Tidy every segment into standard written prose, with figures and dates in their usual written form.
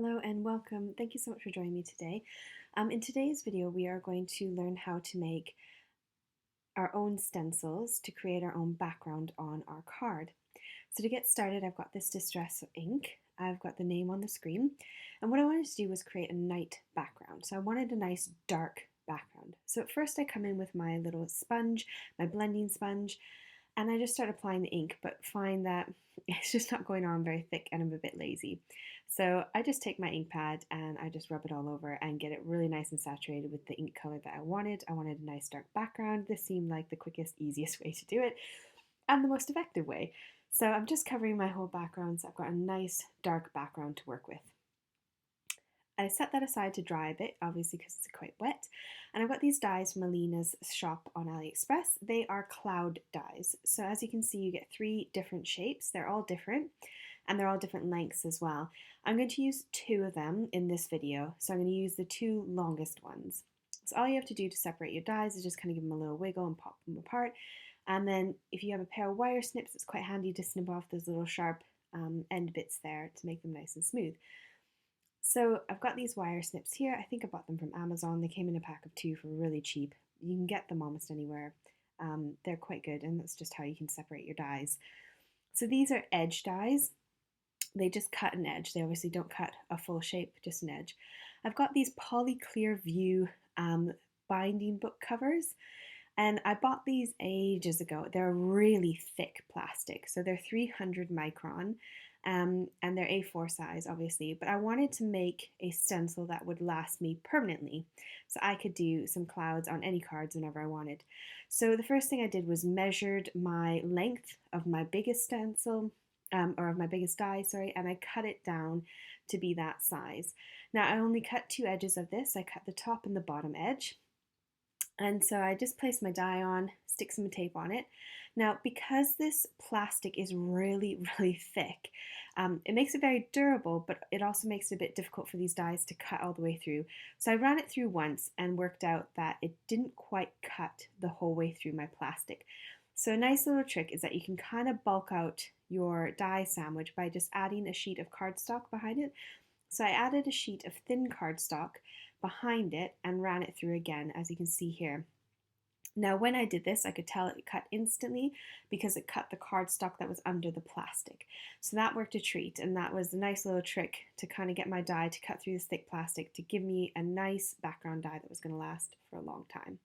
Hello and welcome. Thank you so much for joining me today. In today's video, we are going to learn how to make our own stencils to create our own background on our card. So to get started, I've got this distress ink. I've got the name on the screen. And what I wanted to do was create a night background. So I wanted a nice dark background. So at first I come in with my little sponge, my blending sponge, and I just start applying the ink, but find that it's just not going on very thick and I'm a bit lazy. So I just take my ink pad and I just rub it all over and get it really nice and saturated with the ink color that I wanted. I wanted a nice dark background. This seemed like the quickest, easiest way to do it and the most effective way. So I'm just covering my whole background, so I've got a nice dark background to work with. I set that aside to dry a bit, obviously because it's quite wet. And I've got these dies from Alina's shop on AliExpress. They are cloud dies. So as you can see, you get 3 different shapes. They're all different, and they're all different lengths as well. I'm going to use 2 of them in this video, so I'm going to use the 2 longest ones. So all you have to do to separate your dies is just kind of give them a little wiggle and pop them apart. And then if you have a pair of wire snips, it's quite handy to snip off those little sharp end bits there to make them nice and smooth. So I've got these wire snips here. I think I bought them from Amazon. They came in a pack of 2 for really cheap. You can get them almost anywhere. They're quite good, and that's just how you can separate your dies. So these are edge dies. They just cut an edge. They obviously don't cut a full shape, just an edge. I've got these Poly Clear View binding book covers, and I bought these ages ago. They're really thick plastic, so they're 300 micron. And they're A4 size, obviously, but I wanted to make a stencil that would last me permanently, so I could do some clouds on any cards whenever I wanted. So the first thing I did was measured my length of my biggest stencil, or of my biggest die, sorry, and I cut it down to be that size. Now I only cut 2 edges of this. I cut the top and the bottom edge. And so I just place my die on, stick some tape on it. Now, because this plastic is really, really thick, it makes it very durable, but it also makes it a bit difficult for these dies to cut all the way through. So I ran it through once and worked out that it didn't quite cut the whole way through my plastic. So a nice little trick is that you can kind of bulk out your die sandwich by just adding a sheet of cardstock behind it. So I added a sheet of thin cardstock behind it and ran it through again, as you can see here. Now when I did this, I could tell it cut instantly because it cut the cardstock that was under the plastic. So that worked a treat, and that was a nice little trick to kind of get my die to cut through this thick plastic to give me a nice background die that was going to last for a long time.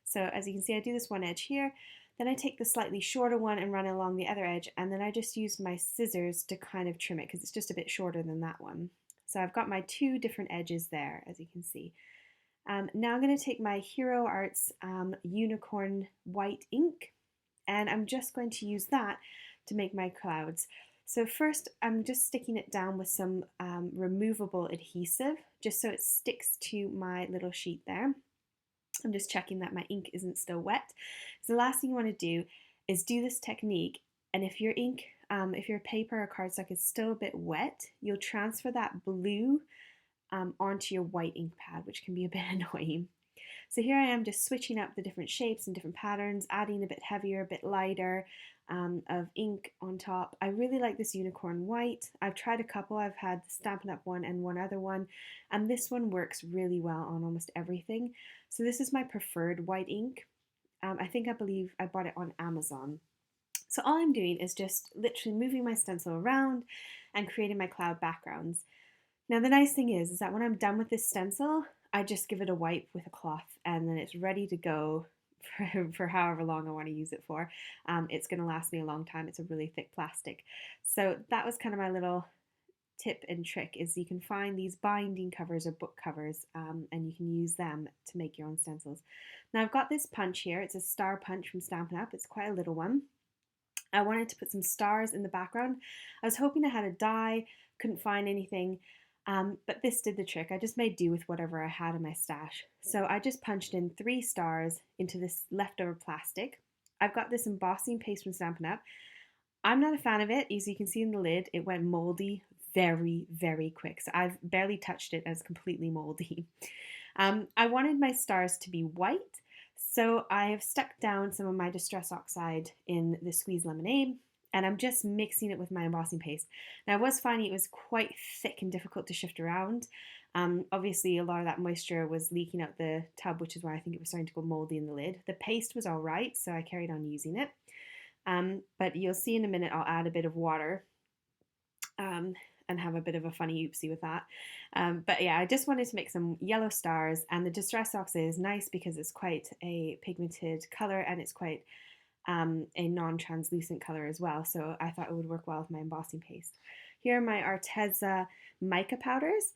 So as you can see, I do this one edge here, then I take the slightly shorter one and run it along the other edge, and then I just use my scissors to kind of trim it because it's just a bit shorter than that one. So I've got my 2 different edges there, as you can see. Now I'm going to take my Hero Arts Unicorn White ink, and I'm just going to use that to make my clouds. So first I'm just sticking it down with some removable adhesive, just so it sticks to my little sheet there. I'm just checking that my ink isn't still wet. So the last thing you want to do is do this technique, and if your ink, if your paper or cardstock is still a bit wet, you'll transfer that blue onto your white ink pad, which can be a bit annoying. So here I am just switching up the different shapes and different patterns, adding a bit heavier, a bit lighter of ink on top. I really like this unicorn white. I've tried a couple. I've had the Stampin' Up! One and one other one, and this one works really well on almost everything. So this is my preferred white ink. I believe I bought it on Amazon. So all I'm doing is just literally moving my stencil around and creating my cloud backgrounds. Now the nice thing is that when I'm done with this stencil, I just give it a wipe with a cloth and then it's ready to go for however long I want to use it for. It's going to last me a long time. It's a really thick plastic. So that was kind of my little tip and trick, is you can find these binding covers or book covers and you can use them to make your own stencils. Now I've got this punch here. It's a star punch from Stampin' Up! It's quite a little one. I wanted to put some stars in the background. I was hoping I had a die, couldn't find anything. But this did the trick. I just made do with whatever I had in my stash. So I just punched in 3 stars into this leftover plastic. I've got this embossing paste from Stampin' Up! I'm not a fan of it. As you can see in the lid, it went moldy very, very quick. So I've barely touched it and it's completely moldy. I wanted my stars to be white, so I have stuck down some of my Distress Oxide in the Squeeze Lemonade. and I'm just mixing it with my embossing paste. Now I was finding it was quite thick and difficult to shift around. Obviously a lot of that moisture was leaking out the tub, which is why I think it was starting to go moldy in the lid. The paste was all right, so I carried on using it. But you'll see in a minute I'll add a bit of water and have a bit of a funny oopsie with that. But yeah, I just wanted to make some yellow stars, and the Distress Oxide is nice because it's quite a pigmented color and it's quite a non-translucent color as well, so I thought it would work well with my embossing paste. Here are my Arteza mica powders.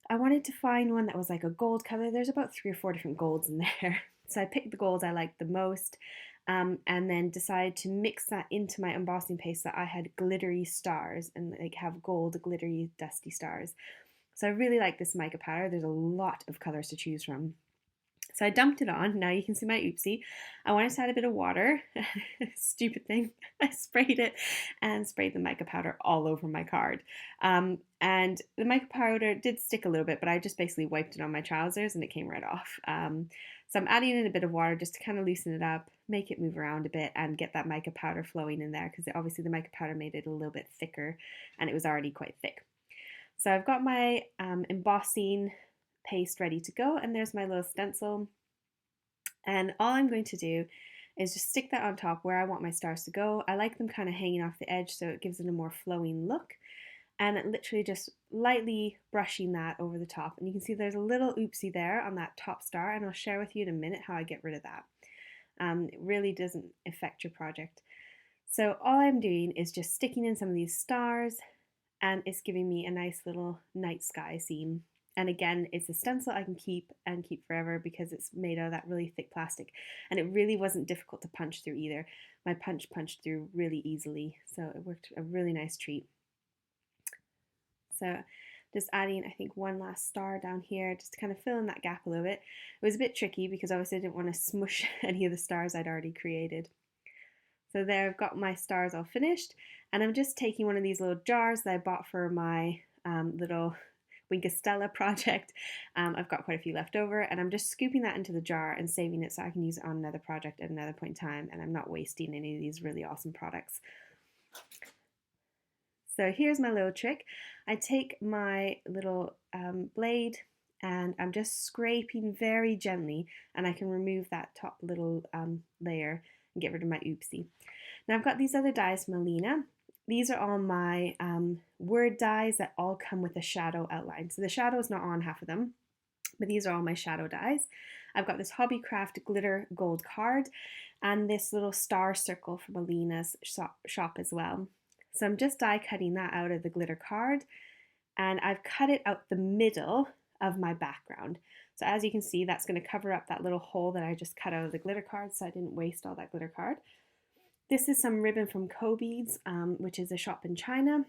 I wanted to find one that was like a gold color. There's about 3 or 4 different golds in there. So I picked the golds I liked the most, and then decided to mix that into my embossing paste so I had glittery stars and like have gold, glittery, dusty stars. So I really like this mica powder. There's a lot of colors to choose from. So I dumped it on. Now you can see my oopsie. I wanted to add a bit of water. Stupid thing. I sprayed it and sprayed the mica powder all over my card. And the mica powder did stick a little bit, but I just basically wiped it on my trousers and it came right off. So I'm adding in a bit of water just to kind of loosen it up, make it move around a bit and get that mica powder flowing in there, because obviously the mica powder made it a little bit thicker and it was already quite thick. So I've got my embossing paste ready to go, and there's my little stencil, and all I'm going to do is just stick that on top where I want my stars to go. I like them kind of hanging off the edge so it gives it a more flowing look, and literally just lightly brushing that over the top, and you can see there's a little oopsie there on that top star, and I'll share with you in a minute how I get rid of that. It really doesn't affect your project. So all I'm doing is just sticking in some of these stars, and it's giving me a nice little night sky scene. And again, it's a stencil I can keep forever because it's made out of that really thick plastic. And it really wasn't difficult to punch through either. My punch punched through really easily, so it worked a really nice treat. So just adding, I think, one last star down here, just to kind of fill in that gap a little bit. It was a bit tricky because obviously I didn't want to smush any of the stars I'd already created. So there I've got my stars all finished, and I'm just taking one of these little jars that I bought for my little Stella project. I've got quite a few left over, and I'm just scooping that into the jar and saving it so I can use it on another project at another point in time, and I'm not wasting any of these really awesome products. So here's my little trick. I take my little blade and I'm just scraping very gently, and I can remove that top little layer and get rid of my oopsie. Now I've got these other dies from Alina. These are all my word dies that all come with a shadow outline. So the shadow is not on half of them, but these are all my shadow dies. I've got this Hobbycraft glitter gold card and this little star circle from Alina's shop as well. So I'm just die cutting that out of the glitter card, and I've cut it out the middle of my background. So as you can see, that's going to cover up that little hole that I just cut out of the glitter card, so I didn't waste all that glitter card. This is some ribbon from Co-Beads, which is a shop in China.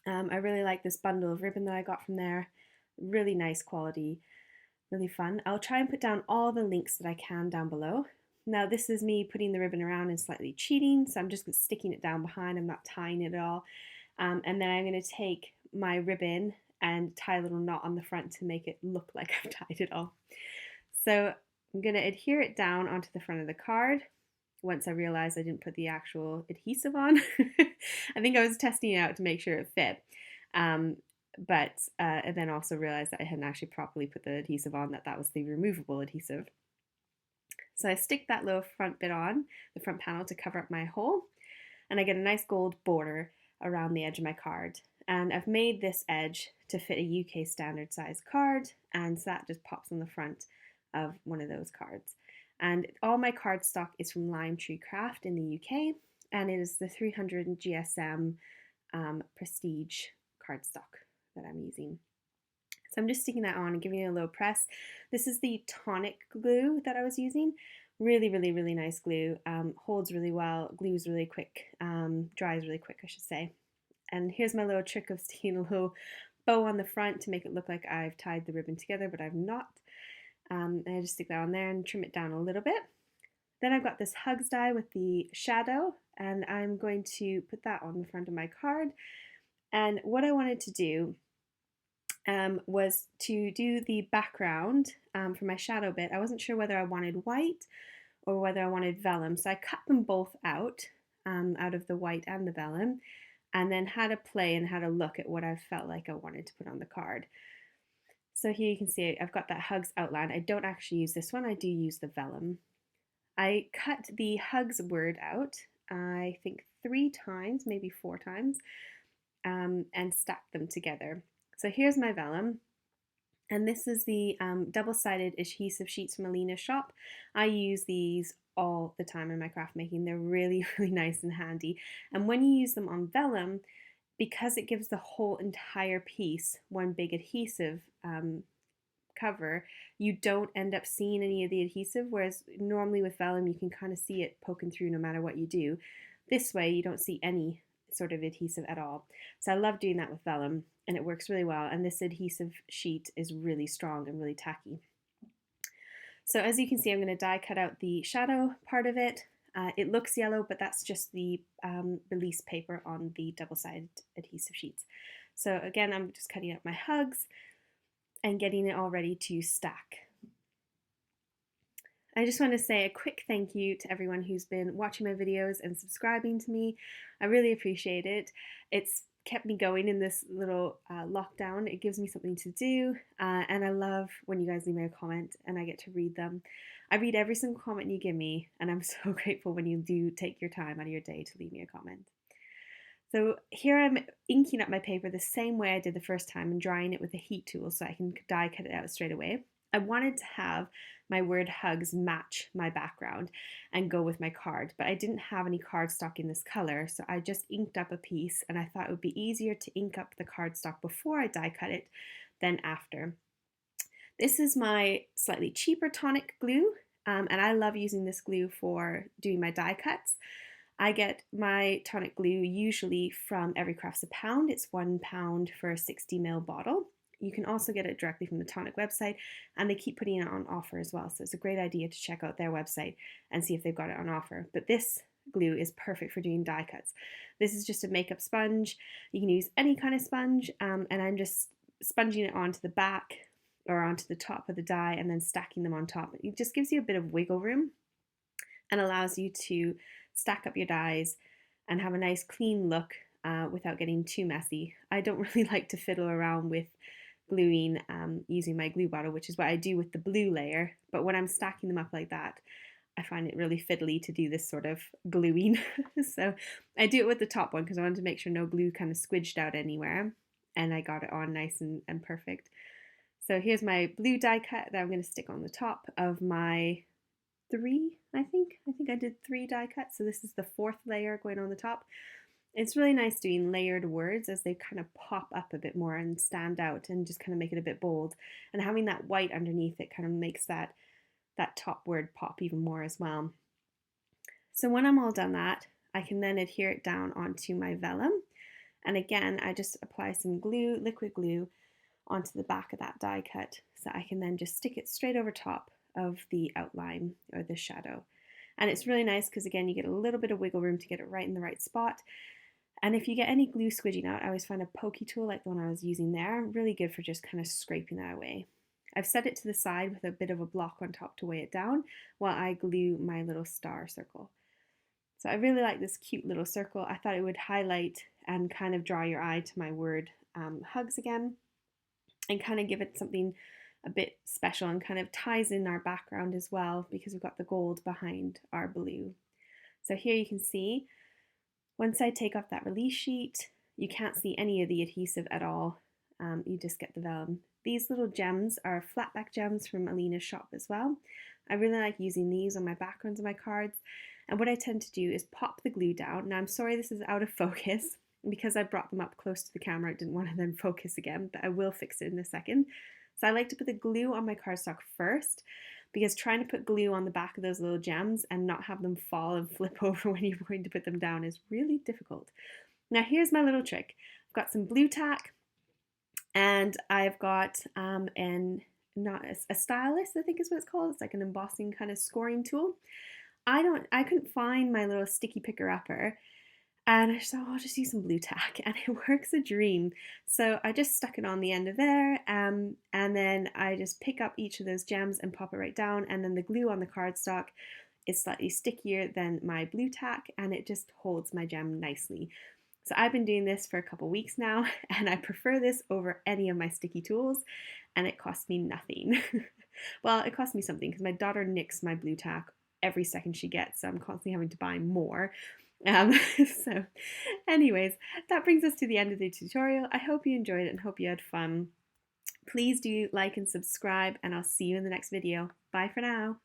I really like this bundle of ribbon that I got from there. Really nice quality, really fun. I'll try and put down all the links that I can down below. Now this is me putting the ribbon around and slightly cheating, so I'm just sticking it down behind. I'm not tying it at all. And then I'm going to take my ribbon and tie a little knot on the front to make it look like I've tied it all. So I'm going to adhere it down onto the front of the card. Once I realized I didn't put the actual adhesive on. I think I was testing it out to make sure it fit. And then also realized that I hadn't actually properly put the adhesive on, that was the removable adhesive. So I stick that little front bit on, the front panel, to cover up my hole, and I get a nice gold border around the edge of my card. And I've made this edge to fit a UK standard size card, and so that just pops on the front of one of those cards. And all my cardstock is from Alina Craft in the UK, and it is the 300 GSM Prestige cardstock that I'm using. So I'm just sticking that on and giving it a little press. This is the Tonic glue that I was using. Really, really, really nice glue. Holds really well, glues really quick, dries really quick, I should say. And here's my little trick of sticking a little bow on the front to make it look like I've tied the ribbon together, but I've not. And I just stick that on there and trim it down a little bit. Then I've got this Hugs die with the shadow, and I'm going to put that on the front of my card. And what I wanted to do was to do the background for my shadow bit. I wasn't sure whether I wanted white or whether I wanted vellum, so I cut them both out out of the white and the vellum, and then had a play and had a look at what I felt like I wanted to put on the card. So here you can see I've got that hugs outline. I don't actually use this one, I do use the vellum. I cut the hugs word out, I think 3 times, maybe 4 times, and stacked them together. So here's my vellum. And this is the double-sided adhesive sheets from Alina's shop. I use these all the time in my craft making. They're really, really nice and handy. And when you use them on vellum, because it gives the whole entire piece one big adhesive cover, you don't end up seeing any of the adhesive, whereas normally with vellum you can kind of see it poking through no matter what you do. This way you don't see any sort of adhesive at all. So I love doing that with vellum, and it works really well, and this adhesive sheet is really strong and really tacky. So as you can see, I'm going to die cut out the shadow part of it. It looks yellow, but that's just the release paper on the double-sided adhesive sheets. So again, I'm just cutting out my hugs and getting it all ready to stack. I just want to say a quick thank you to everyone who's been watching my videos and subscribing to me. I really appreciate it. It's kept me going in this little lockdown. It gives me something to do, and I love when you guys leave me a comment and I get to read them. I read every single comment you give me, and I'm so grateful when you do take your time out of your day to leave me a comment. So here I'm inking up my paper the same way I did the first time and drying it with a heat tool so I can die cut it out straight away. I wanted to have my word hugs match my background and go with my card, but I didn't have any cardstock in this color, so I just inked up a piece, and I thought it would be easier to ink up the cardstock before I die cut it than after. This is my slightly cheaper Tonic glue, and I love using this glue for doing my die cuts. I get my Tonic glue usually from Every Craft's a Pound. It's £1 for a 60ml bottle. You can also get it directly from the Tonic website, and they keep putting it on offer as well. So it's a great idea to check out their website and see if they've got it on offer. But this glue is perfect for doing die cuts. This is just a makeup sponge. You can use any kind of sponge, and I'm just sponging it onto the back or onto the top of the die and then stacking them on top. It just gives you a bit of wiggle room and allows you to stack up your dies and have a nice clean look without getting too messy. I don't really like to fiddle around with gluing using my glue bottle, which is what I do with the blue layer, but when I'm stacking them up like that, I find it really fiddly to do this sort of gluing. So I do it with the top one because I wanted to make sure no glue kind of squidged out anywhere, and I got it on nice and perfect. So here's my blue die cut that I'm going to stick on the top of my 3, I think I did 3 die cuts, so this is the 4th layer going on the top. It's really nice doing layered words as they kind of pop up a bit more and stand out and just kind of make it a bit bold, and having that white underneath it kind of makes that top word pop even more as well. So when I'm all done that, I can then adhere it down onto my vellum, and again I just apply some glue, liquid glue, onto the back of that die cut so I can then just stick it straight over top of the outline or the shadow. And it's really nice because again you get a little bit of wiggle room to get it right in the right spot. And if you get any glue squidging out, I always find a pokey tool like the one I was using there really good for just kind of scraping that away. I've set it to the side with a bit of a block on top to weigh it down while I glue my little star circle. So I really like this cute little circle. I thought it would highlight and kind of draw your eye to my word hugs again, and kind of give it something a bit special and kind of ties in our background as well because we've got the gold behind our blue. So here you can see, once I take off that release sheet, you can't see any of the adhesive at all. You just get the vellum. These little gems are flatback gems from Alina's shop as well. I really like using these on my backgrounds of my cards. And what I tend to do is pop the glue down. Now I'm sorry this is out of focus because I brought them up close to the camera. I didn't want to then focus again, but I will fix it in a second. So I like to put the glue on my cardstock first, because trying to put glue on the back of those little gems and not have them fall and flip over when you're going to put them down is really difficult. Now here's my little trick. I've got some blue tack, and I've got a stylus, I think is what it's called. It's like an embossing kind of scoring tool. I couldn't find my little sticky picker upper, and I thought, oh, I'll just use some blue tack, and it works a dream. So I just stuck it on the end of there, and then I just pick up each of those gems and pop it right down, and then the glue on the cardstock is slightly stickier than my blue tack, and it just holds my gem nicely. So I've been doing this for a couple weeks now, and I prefer this over any of my sticky tools, and it cost me nothing. Well, it cost me something because my daughter nicks my blue tack every second she gets, so I'm constantly having to buy more. Um, so anyways, that brings us to the end of the tutorial. I hope you enjoyed it and hope you had fun. Please do like and subscribe, and I'll see you in the next video. Bye for now.